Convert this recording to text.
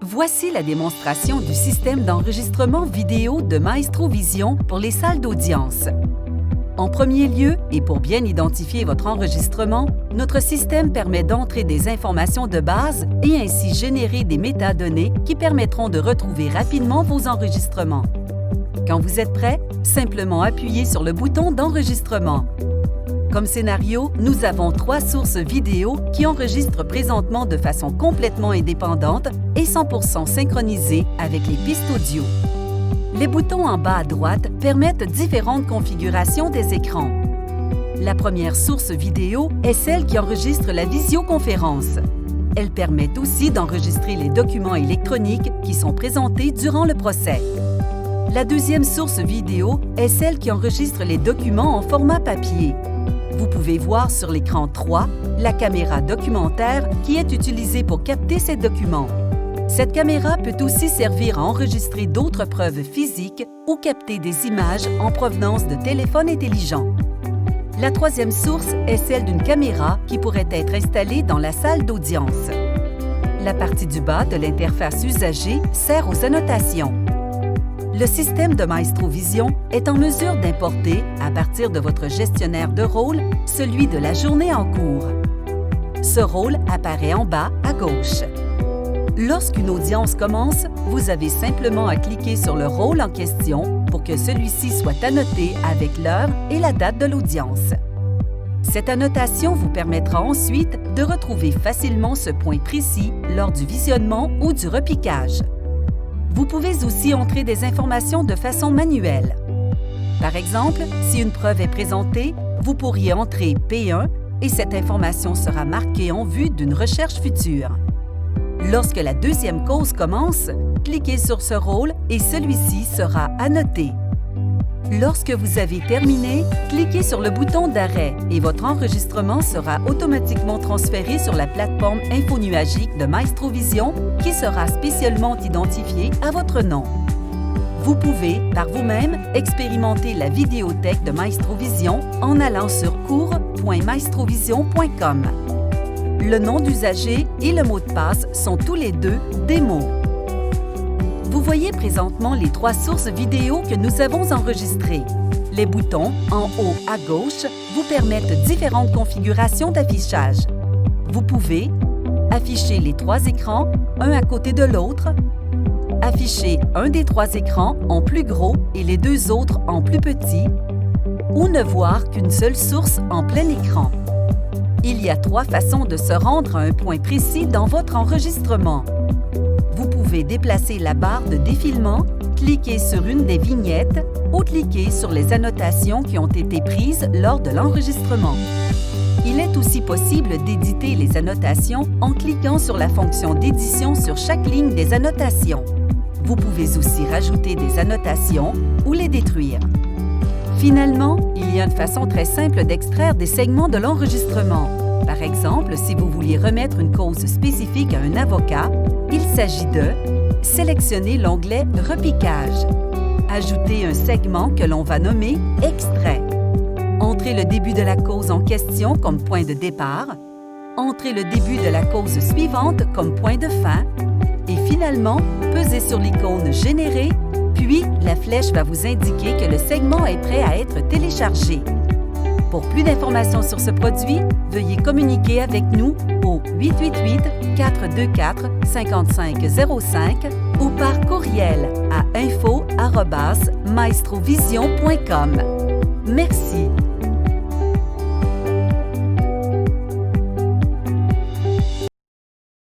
Voici la démonstration du système d'enregistrement vidéo de MaestroVision pour les salles d'audience. En premier lieu, et pour bien identifier votre enregistrement, notre système permet d'entrer des informations de base et ainsi générer des métadonnées qui permettront de retrouver rapidement vos enregistrements. Quand vous êtes prêt, simplement appuyez sur le bouton d'enregistrement. Comme scénario, nous avons 3 sources vidéo qui enregistrent présentement de façon complètement indépendante et 100% synchronisées avec les pistes audio. Les boutons en bas à droite permettent différentes configurations des écrans. La première source vidéo est celle qui enregistre la visioconférence. Elle permet aussi d'enregistrer les documents électroniques qui sont présentés durant le procès. La deuxième source vidéo est celle qui enregistre les documents en format papier. Vous pouvez voir sur l'écran 3 la caméra documentaire qui est utilisée pour capter ces documents. Cette caméra peut aussi servir à enregistrer d'autres preuves physiques ou capter des images en provenance de téléphones intelligents. La troisième source est celle d'une caméra qui pourrait être installée dans la salle d'audience. La partie du bas de l'interface usagée sert aux annotations. Le système de MaestroVision est en mesure d'importer, à partir de votre gestionnaire de rôle, celui de la journée en cours. Ce rôle apparaît en bas à gauche. Lorsqu'une audience commence, vous avez simplement à cliquer sur le rôle en question pour que celui-ci soit annoté avec l'heure et la date de l'audience. Cette annotation vous permettra ensuite de retrouver facilement ce point précis lors du visionnement ou du repiquage. Vous pouvez aussi entrer des informations de façon manuelle. Par exemple, si une preuve est présentée, vous pourriez entrer P1 et cette information sera marquée en vue d'une recherche future. Lorsque la deuxième cause commence, cliquez sur ce rôle et celui-ci sera annoté. Lorsque vous avez terminé, cliquez sur le bouton d'arrêt et votre enregistrement sera automatiquement transféré sur la plateforme infonuagique de MaestroVision qui sera spécialement identifiée à votre nom. Vous pouvez, par vous-même, expérimenter la vidéothèque de MaestroVision en allant sur cours.maestrovision.com. Le nom d'usager et le mot de passe sont tous les deux des mots. Vous voyez présentement les 3 sources vidéo que nous avons enregistrées. Les boutons en haut à gauche vous permettent différentes configurations d'affichage. Vous pouvez afficher les 3 écrans, un à côté de l'autre, afficher un des 3 écrans en plus gros et les 2 autres en plus petit, ou ne voir qu'une seule source en plein écran. Il y a 3 façons de se rendre à un point précis dans votre enregistrement. Vous pouvez déplacer la barre de défilement, cliquer sur une des vignettes ou cliquer sur les annotations qui ont été prises lors de l'enregistrement. Il est aussi possible d'éditer les annotations en cliquant sur la fonction d'édition sur chaque ligne des annotations. Vous pouvez aussi rajouter des annotations ou les détruire. Finalement, il y a une façon très simple d'extraire des segments de l'enregistrement. Par exemple, si vous vouliez remettre une cause spécifique à un avocat, il s'agit de sélectionner l'onglet « Repiquage », ajouter un segment que l'on va nommer « Extrait », entrer le début de la cause en question comme point de départ, entrer le début de la cause suivante comme point de fin et finalement, peser sur l'icône « Générer », puis la flèche va vous indiquer que le segment est prêt à être téléchargé. Pour plus d'informations sur ce produit, veuillez communiquer avec nous au 888-424-5505 ou par courriel à info@maestrovision.com. Merci.